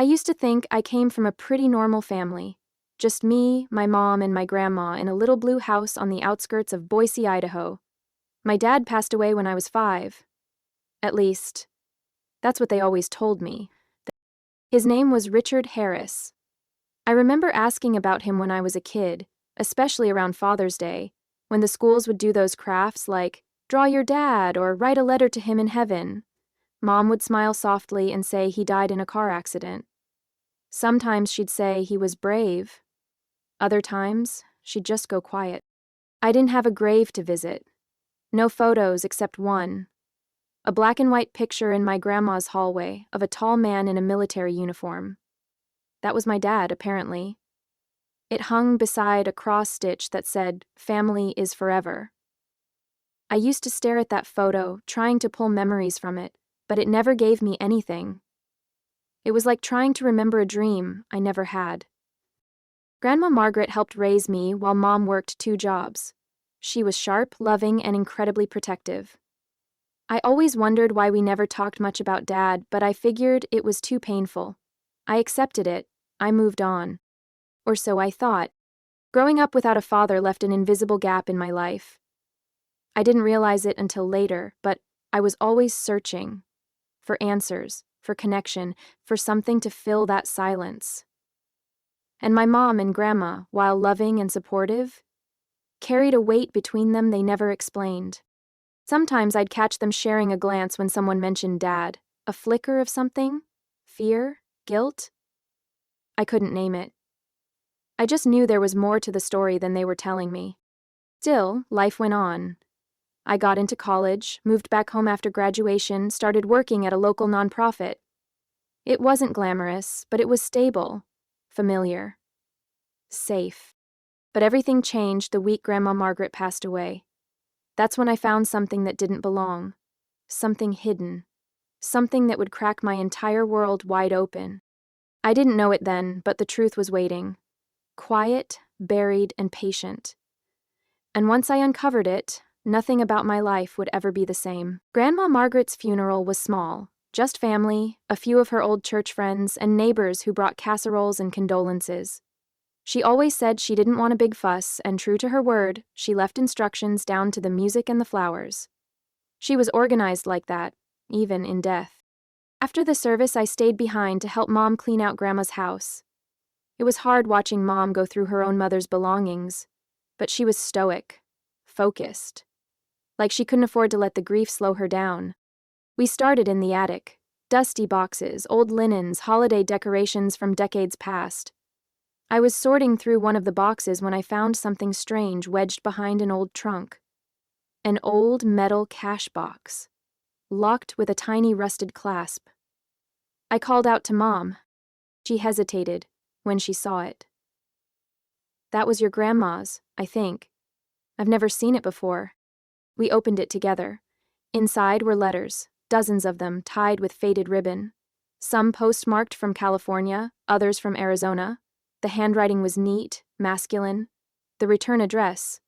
I used to think I came from a pretty normal family. Just me, my mom, and my grandma in a little blue house on the outskirts of Boise, Idaho. My dad passed away when I was 5. At least, that's what they always told me. His name was Richard Harris. I remember asking about him when I was a kid, especially around Father's Day, when the schools would do those crafts like, draw your dad or write a letter to him in heaven. Mom would smile softly and say he died in a car accident. Sometimes she'd say he was brave. Other times, she'd just go quiet. I didn't have a grave to visit. No photos except one. A black and white picture in my grandma's hallway of a tall man in a military uniform. That was my dad, apparently. It hung beside a cross-stitch that said, "Family is forever." I used to stare at that photo, trying to pull memories from it, but it never gave me anything. It was like trying to remember a dream I never had. Grandma Margaret helped raise me while Mom worked 2 jobs. She was sharp, loving, and incredibly protective. I always wondered why we never talked much about Dad, but I figured it was too painful. I accepted it. I moved on. Or so I thought. Growing up without a father left an invisible gap in my life. I didn't realize it until later, but I was always searching for answers, for connection, for something to fill that silence. And my mom and grandma, while loving and supportive, carried a weight between them they never explained. Sometimes I'd catch them sharing a glance when someone mentioned Dad, a flicker of something, fear, guilt. I couldn't name it. I just knew there was more to the story than they were telling me. Still, life went on. I got into college, moved back home after graduation, started working at a local nonprofit. It wasn't glamorous, but it was stable, familiar, safe. But everything changed the week Grandma Margaret passed away. That's when I found something that didn't belong. Something hidden. Something that would crack my entire world wide open. I didn't know it then, but the truth was waiting. Quiet, buried, and patient. And once I uncovered it, nothing about my life would ever be the same. Grandma Margaret's funeral was small. Just family, a few of her old church friends, and neighbors who brought casseroles and condolences. She always said she didn't want a big fuss, and true to her word, she left instructions down to the music and the flowers. She was organized like that, even in death. After the service, I stayed behind to help Mom clean out Grandma's house. It was hard watching Mom go through her own mother's belongings, but she was stoic, focused. Like she couldn't afford to let the grief slow her down. We started in the attic. Dusty boxes, old linens, holiday decorations from decades past. I was sorting through one of the boxes when I found something strange wedged behind an old trunk. An old metal cash box, locked with a tiny rusted clasp. I called out to Mom. She hesitated when she saw it. "That was your grandma's, I think. I've never seen it before." We opened it together. Inside were letters, dozens of them tied with faded ribbon. Some postmarked from California, others from Arizona. The handwriting was neat, masculine. The return address,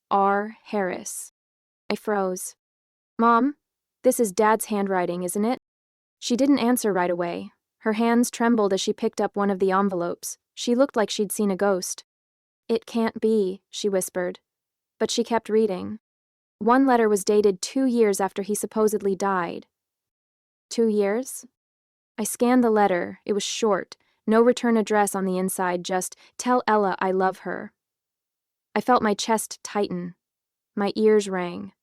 R. Harris. I froze. "Mom, this is Dad's handwriting, isn't it?" She didn't answer right away. Her hands trembled as she picked up one of the envelopes. She looked like she'd seen a ghost. "It can't be," she whispered. But she kept reading. One letter was dated 2 years after he supposedly died. 2 years? I scanned the letter. It was short. No return address on the inside, just, "Tell Ella I love her." I felt my chest tighten. My ears rang.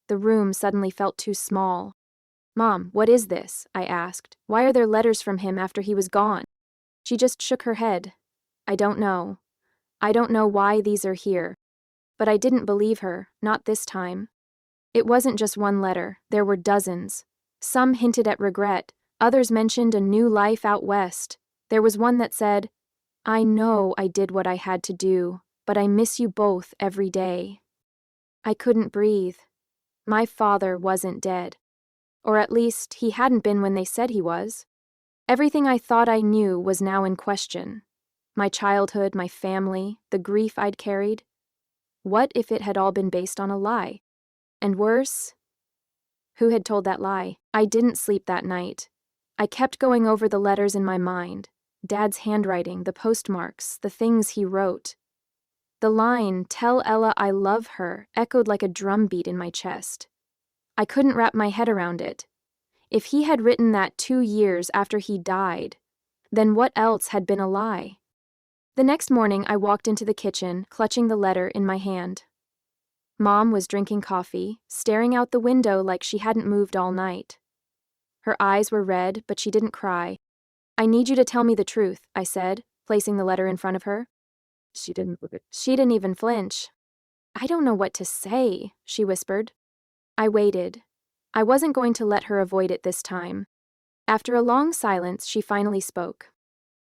The room suddenly felt too small. "Mom, what is this?" I asked. "Why are there letters from him after he was gone?" She just shook her head. "I don't know. I don't know why these are here." But I didn't believe her, not this time. It wasn't just one letter, there were dozens. Some hinted at regret, others mentioned a new life out west. There was one that said, "I know I did what I had to do, but I miss you both every day." I couldn't breathe. My father wasn't dead. Or at least, he hadn't been when they said he was. Everything I thought I knew was now in question. My childhood, my family, the grief I'd carried. What if it had all been based on a lie? And worse, who had told that lie? I didn't sleep that night. I kept going over the letters in my mind. Dad's handwriting, the postmarks, the things he wrote. The line, "Tell Ella I love her," echoed like a drumbeat in my chest. I couldn't wrap my head around it. If he had written that 2 years after he died, then what else had been a lie? The next morning, I walked into the kitchen, clutching the letter in my hand. Mom was drinking coffee, staring out the window like she hadn't moved all night. Her eyes were red, but she didn't cry. "I need you to tell me the truth," I said, placing the letter in front of her. She didn't even flinch. "I don't know what to say," she whispered. I waited. I wasn't going to let her avoid it this time. After a long silence, she finally spoke.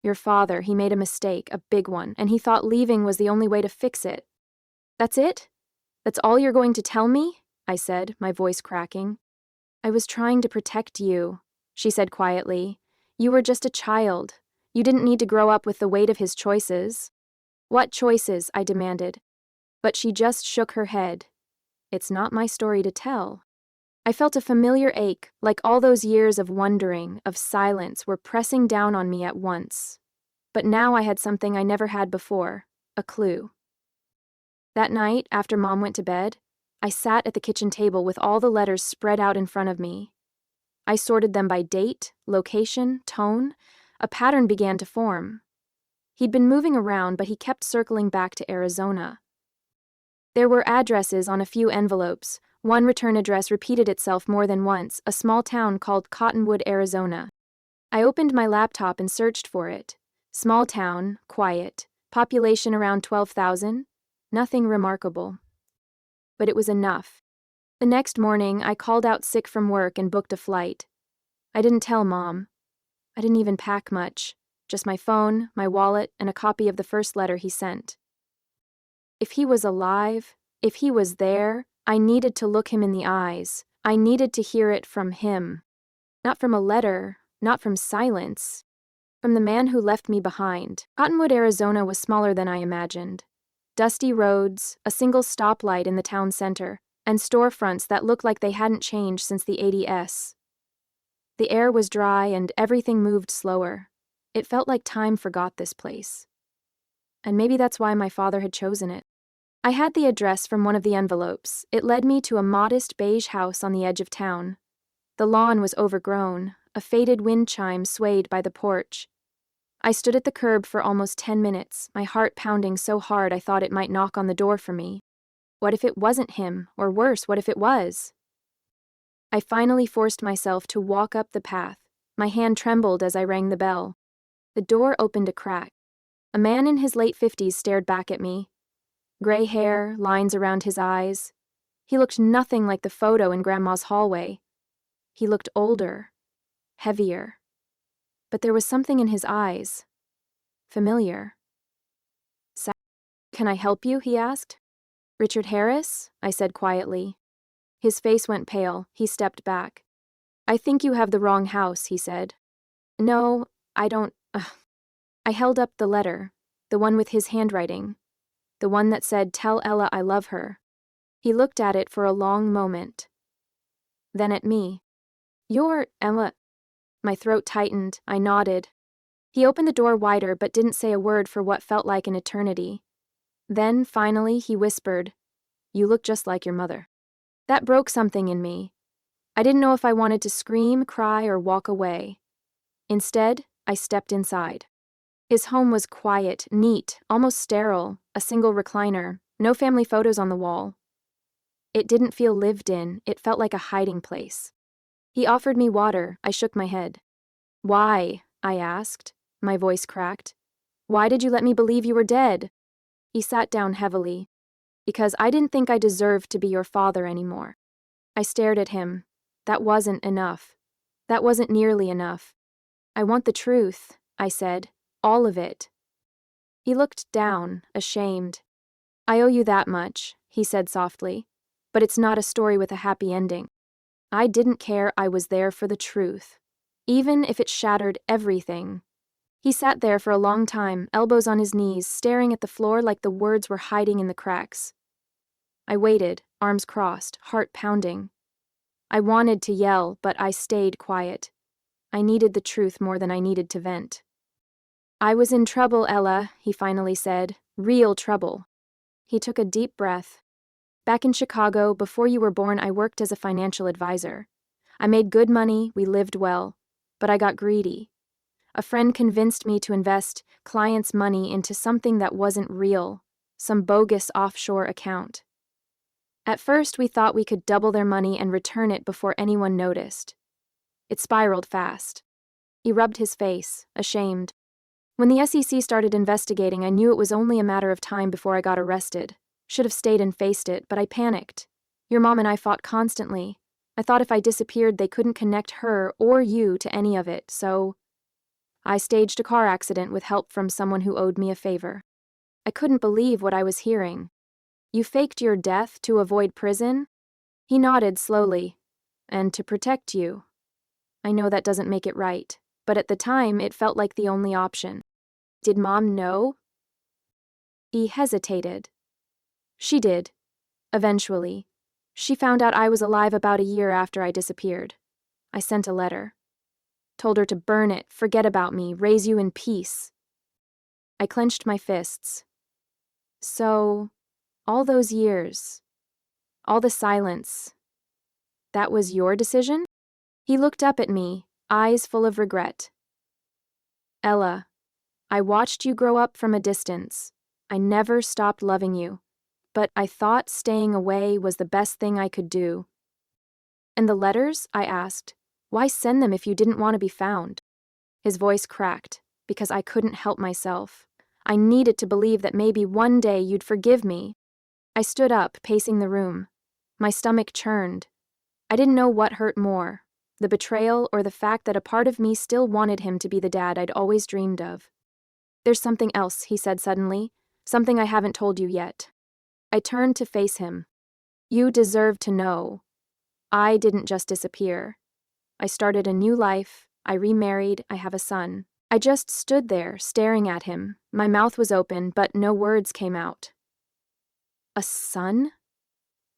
"Your father, he made a mistake, a big one, and he thought leaving was the only way to fix it." "That's it? That's all you're going to tell me?" I said, my voice cracking. "I was trying to protect you," she said quietly. "You were just a child. You didn't need to grow up with the weight of his choices." "What choices?" I demanded. But she just shook her head. "It's not my story to tell." I felt a familiar ache, like all those years of wondering, of silence, were pressing down on me at once. But now I had something I never had before, a clue. That night, after Mom went to bed, I sat at the kitchen table with all the letters spread out in front of me. I sorted them by date, location, tone. A pattern began to form. He'd been moving around, but he kept circling back to Arizona. There were addresses on a few envelopes. One return address repeated itself more than once, a small town called Cottonwood, Arizona. I opened my laptop and searched for it. Small town, quiet, population around 12,000. Nothing remarkable. But it was enough. The next morning, I called out sick from work and booked a flight. I didn't tell Mom. I didn't even pack much. Just my phone, my wallet, and a copy of the first letter he sent. If he was alive, if he was there, I needed to look him in the eyes. I needed to hear it from him. Not from a letter, not from silence. From the man who left me behind. Cottonwood, Arizona was smaller than I imagined. Dusty roads, a single stoplight in the town center, and storefronts that looked like they hadn't changed since the 80s. The air was dry and everything moved slower. It felt like time forgot this place. And maybe that's why my father had chosen it. I had the address from one of the envelopes. It led me to a modest beige house on the edge of town. The lawn was overgrown, a faded wind chime swayed by the porch. I stood at the curb for almost 10 minutes, my heart pounding so hard I thought it might knock on the door for me. What if it wasn't him, or worse, what if it was? I finally forced myself to walk up the path. My hand trembled as I rang the bell. The door opened a crack. A man in his late 50s stared back at me. Gray hair, lines around his eyes. He looked nothing like the photo in Grandma's hallway. He looked older, heavier. But there was something in his eyes. Familiar. "Can I help you?" he asked. "Richard Harris?" I said quietly. His face went pale. He stepped back. "I think you have the wrong house," he said. "No, I don't." I held up the letter, the one with his handwriting. The one that said, "Tell Ella I love her." He looked at it for a long moment. Then at me. "You're Ella." My throat tightened. I nodded. He opened the door wider but didn't say a word for what felt like an eternity. Then, finally, he whispered, "You look just like your mother." That broke something in me. I didn't know if I wanted to scream, cry, or walk away. Instead, I stepped inside. His home was quiet, neat, almost sterile, a single recliner, no family photos on the wall. It didn't feel lived in, it felt like a hiding place. He offered me water. I shook my head. "Why?" I asked. My voice cracked. "Why did you let me believe you were dead?" He sat down heavily. "Because I didn't think I deserved to be your father anymore." I stared at him. That wasn't enough. That wasn't nearly enough. "I want the truth," I said. "All of it." He looked down, ashamed. "I owe you that much," he said softly. "But it's not a story with a happy ending. I didn't care. I was there for the truth. Even if it shattered everything." He sat there for a long time, elbows on his knees, staring at the floor like the words were hiding in the cracks. I waited, arms crossed, heart pounding. I wanted to yell, but I stayed quiet. I needed the truth more than I needed to vent. I was in trouble, Ella, he finally said. Real trouble. He took a deep breath. Back in Chicago, before you were born, I worked as a financial advisor. I made good money, we lived well, but I got greedy. A friend convinced me to invest clients' money into something that wasn't real, some bogus offshore account. At first, we thought we could double their money and return it before anyone noticed. It spiraled fast. He rubbed his face, ashamed. When the SEC started investigating, I knew it was only a matter of time before I got arrested. Should have stayed and faced it, but I panicked. Your mom and I fought constantly. I thought if I disappeared, they couldn't connect her or you to any of it, so I staged a car accident with help from someone who owed me a favor. I couldn't believe what I was hearing. You faked your death to avoid prison? He nodded slowly. And to protect you. I know that doesn't make it right, but at the time it felt like the only option. Did Mom know? He hesitated. She did. Eventually. She found out I was alive about a year after I disappeared. I sent a letter. Told her to burn it, forget about me, raise you in peace. I clenched my fists. So, all those years, all the silence, that was your decision? He looked up at me, eyes full of regret. Ella, I watched you grow up from a distance. I never stopped loving you, but I thought staying away was the best thing I could do. And the letters? I asked. Why send them if you didn't want to be found? His voice cracked, because I couldn't help myself. I needed to believe that maybe one day you'd forgive me. I stood up, pacing the room. My stomach churned. I didn't know what hurt more, the betrayal or the fact that a part of me still wanted him to be the dad I'd always dreamed of. There's something else, he said suddenly, something I haven't told you yet. I turned to face him. You deserve to know. I didn't just disappear. I started a new life, I remarried, I have a son. I just stood there, staring at him. My mouth was open, but no words came out. A son?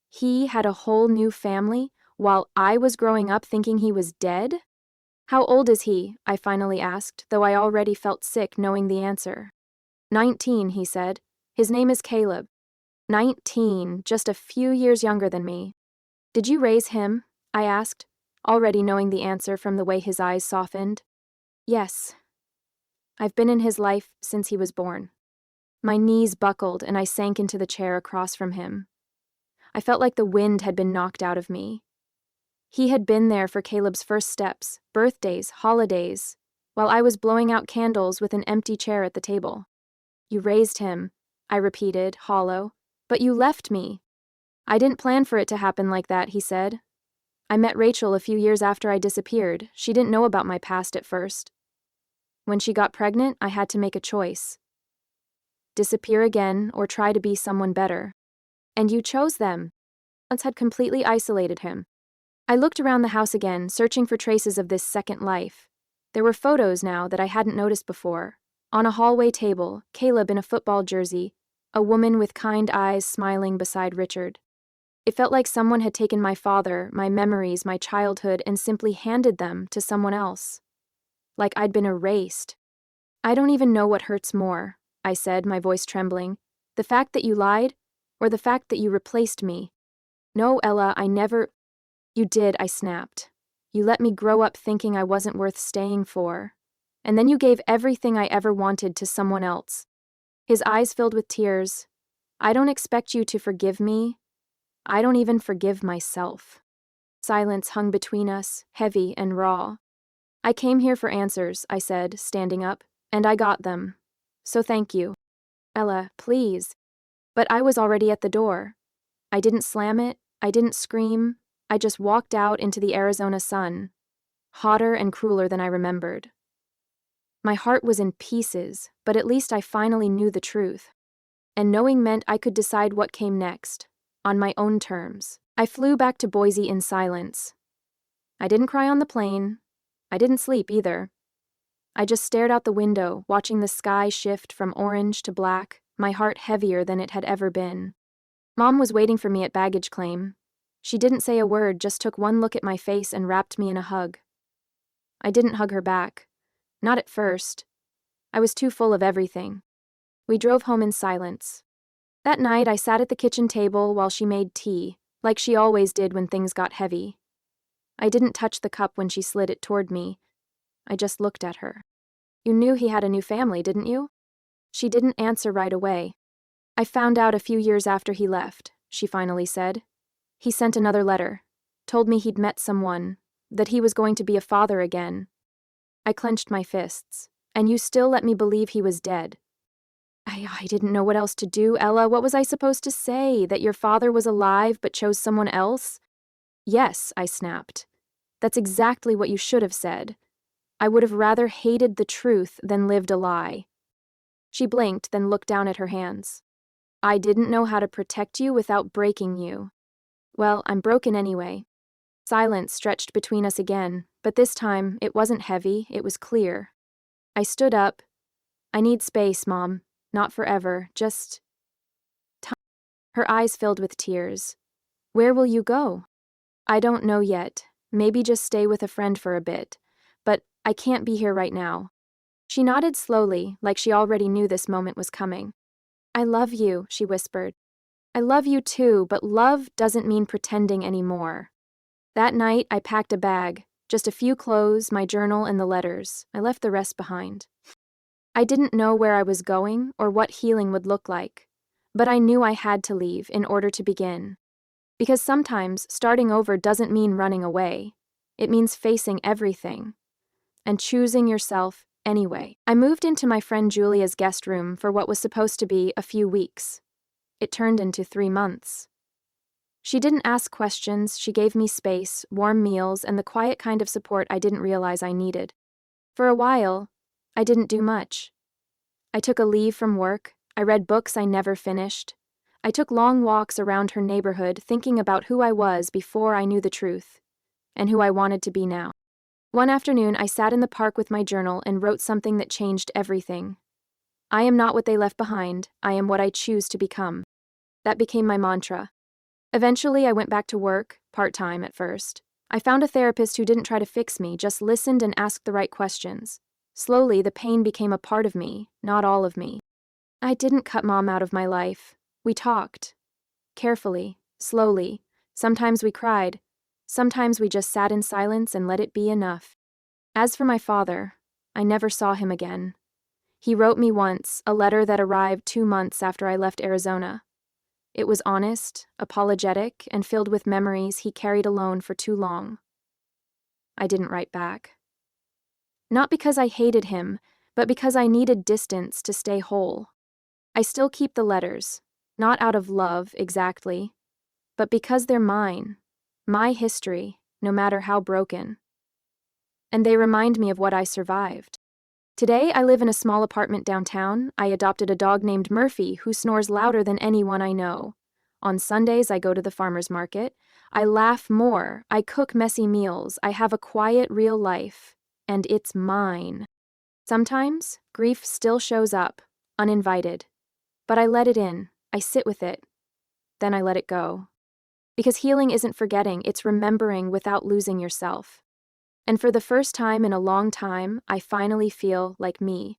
He had a whole new family, while I was growing up thinking he was dead? How old is he? I finally asked, though I already felt sick knowing the answer. 19, he said. His name is Caleb. 19, just a few years younger than me. Did you raise him? I asked, already knowing the answer from the way his eyes softened. Yes. I've been in his life since he was born. My knees buckled and I sank into the chair across from him. I felt like the wind had been knocked out of me. He had been there for Caleb's first steps, birthdays, holidays, while I was blowing out candles with an empty chair at the table. You raised him, I repeated, hollow, but you left me. I didn't plan for it to happen like that, he said. I met Rachel a few years after I disappeared. She didn't know about my past at first. When she got pregnant, I had to make a choice. Disappear again or try to be someone better. And you chose them. Once had completely isolated him. I looked around the house again, searching for traces of this second life. There were photos now that I hadn't noticed before. On a hallway table, Caleb in a football jersey, a woman with kind eyes smiling beside Richard. It felt like someone had taken my father, my memories, my childhood, and simply handed them to someone else. Like I'd been erased. I don't even know what hurts more, I said, my voice trembling. The fact that you lied, or the fact that you replaced me? No, Ella, I never... You did, I snapped. You let me grow up thinking I wasn't worth staying for. And then you gave everything I ever wanted to someone else. His eyes filled with tears. I don't expect you to forgive me. I don't even forgive myself. Silence hung between us, heavy and raw. I came here for answers, I said, standing up, and I got them. So thank you. Ella, please. But I was already at the door. I didn't slam it, I didn't scream, I just walked out into the Arizona sun, hotter and crueler than I remembered. My heart was in pieces, but at least I finally knew the truth. And knowing meant I could decide what came next, on my own terms. I flew back to Boise in silence. I didn't cry on the plane. I didn't sleep either. I just stared out the window, watching the sky shift from orange to black, my heart heavier than it had ever been. Mom was waiting for me at baggage claim. She didn't say a word, just took one look at my face and wrapped me in a hug. I didn't hug her back. Not at first. I was too full of everything. We drove home in silence. That night, I sat at the kitchen table while she made tea, like she always did when things got heavy. I didn't touch the cup when she slid it toward me. I just looked at her. You knew he had a new family, didn't you? She didn't answer right away. I found out a few years after he left, she finally said. He sent another letter, told me he'd met someone, that he was going to be a father again. I clenched my fists. And you still let me believe he was dead. I didn't know what else to do, Ella. What was I supposed to say? That your father was alive but chose someone else? Yes, I snapped. That's exactly what you should have said. I would have rather hated the truth than lived a lie. She blinked, then looked down at her hands. I didn't know how to protect you without breaking you. Well, I'm broken anyway. Silence stretched between us again, but this time it wasn't heavy, it was clear. I stood up. I need space, Mom. Not forever, just time. Her eyes filled with tears. Where will you go? I don't know yet. Maybe just stay with a friend for a bit. But I can't be here right now. She nodded slowly, like she already knew this moment was coming. I love you, she whispered. I love you too, but love doesn't mean pretending anymore. That night, I packed a bag, just a few clothes, my journal, and the letters. I left the rest behind. I didn't know where I was going or what healing would look like, but I knew I had to leave in order to begin. Because sometimes starting over doesn't mean running away. It means facing everything and choosing yourself anyway. I moved into my friend Julia's guest room for what was supposed to be a few weeks. It turned into 3 months. She didn't ask questions, she gave me space, warm meals, and the quiet kind of support I didn't realize I needed. For a while, I didn't do much. I took a leave from work. I read books I never finished. I took long walks around her neighborhood, thinking about who I was before I knew the truth, and who I wanted to be now. One afternoon, I sat in the park with my journal and wrote something that changed everything. I am not what they left behind. I am what I choose to become. That became my mantra. Eventually, I went back to work, part-time at first. I found a therapist who didn't try to fix me, just listened and asked the right questions. Slowly, the pain became a part of me, not all of me. I didn't cut Mom out of my life. We talked. Carefully, slowly. Sometimes we cried. Sometimes we just sat in silence and let it be enough. As for my father, I never saw him again. He wrote me once, a letter that arrived 2 months after I left Arizona. It was honest, apologetic, and filled with memories he carried alone for too long. I didn't write back. Not because I hated him, but because I needed distance to stay whole. I still keep the letters, not out of love, exactly, but because they're mine, my history, no matter how broken. And they remind me of what I survived. Today, I live in a small apartment downtown. I adopted a dog named Murphy who snores louder than anyone I know. On Sundays, I go to the farmer's market. I laugh more. I cook messy meals. I have a quiet, real life. And it's mine. Sometimes, grief still shows up, uninvited. But I let it in. I sit with it. Then I let it go. Because healing isn't forgetting, it's remembering without losing yourself. And for the first time in a long time, I finally feel like me.